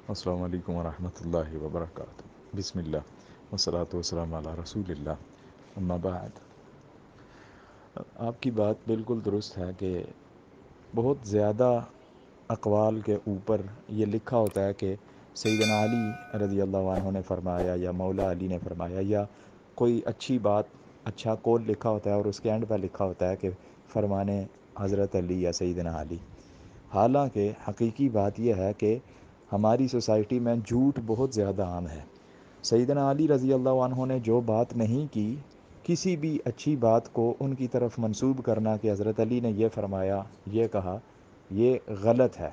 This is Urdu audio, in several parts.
السلام علیکم ورحمۃ اللہ وبرکاتہ۔ بسم اللہ والصلاۃ والسلام علی رسول اللہ، اما بعد۔ آپ کی بات بالکل درست ہے کہ بہت زیادہ اقوال کے اوپر یہ لکھا ہوتا ہے کہ سیدنا علی رضی اللہ عنہ نے فرمایا یا مولا علی نے فرمایا، یا کوئی اچھی بات، اچھا قول لکھا ہوتا ہے اور اس کے اینڈ پر لکھا ہوتا ہے کہ فرمانے حضرت علی یا سیدنا علی۔ حالانکہ حقیقی بات یہ ہے کہ ہماری سوسائٹی میں جھوٹ بہت زیادہ عام ہے۔ سیدنا علی رضی اللہ عنہ نے جو بات نہیں کی، کسی بھی اچھی بات کو ان کی طرف منسوب کرنا کہ حضرت علی نے یہ فرمایا، یہ کہا، یہ غلط ہے۔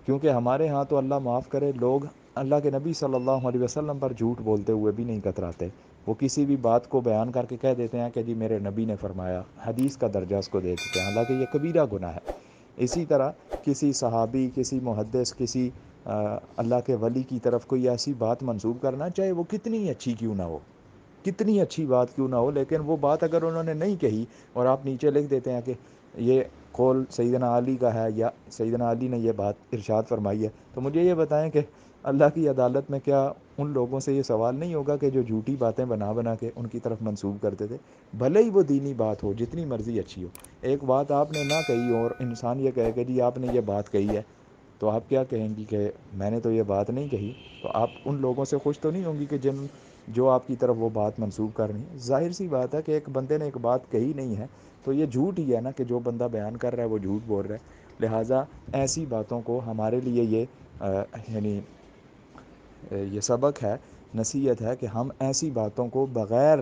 کیونکہ ہمارے ہاں تو اللہ معاف کرے، لوگ اللہ کے نبی صلی اللہ علیہ وسلم پر جھوٹ بولتے ہوئے بھی نہیں کتراتے۔ وہ کسی بھی بات کو بیان کر کے کہہ دیتے ہیں کہ جی میرے نبی نے فرمایا، حدیث کا درجہ اس کو دے دیتے ہیں، حالانکہ یہ کبیرہ گناہ ہے۔ اسی طرح کسی صحابی، کسی محدث، کسی اللہ کے ولی کی طرف کوئی ایسی بات منسوب کرنا، چاہے وہ کتنی اچھی کیوں نہ ہو، کتنی اچھی بات کیوں نہ ہو، لیکن وہ بات اگر انہوں نے نہیں کہی اور آپ نیچے لکھ دیتے ہیں کہ یہ قول سیدنا علی کا ہے یا سیدنا علی نے یہ بات ارشاد فرمائی ہے، تو مجھے یہ بتائیں کہ اللہ کی عدالت میں کیا ان لوگوں سے یہ سوال نہیں ہوگا کہ جو جھوٹی باتیں بنا بنا کے ان کی طرف منسوب کرتے تھے، بھلے ہی وہ دینی بات ہو، جتنی مرضی اچھی ہو۔ ایک بات آپ نے نہ کہی اور انسان یہ کہے کہ جی آپ نے یہ بات کہی ہے، تو آپ کیا کہیں گی کہ میں نے تو یہ بات نہیں کہی؟ تو آپ ان لوگوں سے خوش تو نہیں ہوں گی کہ جو آپ کی طرف وہ بات منسوب کر رہی ہیں۔ ظاہر سی بات ہے کہ ایک بندے نے ایک بات کہی نہیں ہے تو یہ جھوٹ ہی ہے نا، کہ جو بندہ بیان کر رہا ہے وہ جھوٹ بول رہا ہے۔ لہٰذا ایسی باتوں کو ہمارے لیے یعنی یہ سبق ہے، نصیحت ہے کہ ہم ایسی باتوں کو بغیر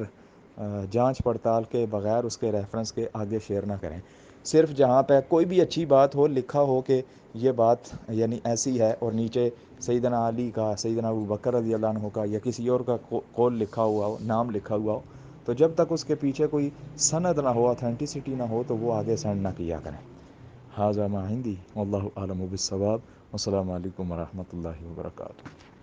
جانچ پڑتال کے، بغیر اس کے ریفرنس کے آگے شیئر نہ کریں۔ صرف جہاں پہ کوئی بھی اچھی بات ہو، لکھا ہو کہ یہ بات یعنی ایسی ہے، اور نیچے سیدنا علی کا، سیدنا ابو بکر رضی اللہ عنہ کا یا کسی اور کا قول لکھا ہوا ہو، نام لکھا ہوا ہو، تو جب تک اس کے پیچھے کوئی سند نہ ہو، اتھینٹسٹی نہ ہو، تو وہ آگے سینڈ نہ کیا کریں۔ ھذا ما عندی واللہ اعلم بالصواب، والسلام علیکم ورحمۃ اللہ وبرکاتہ۔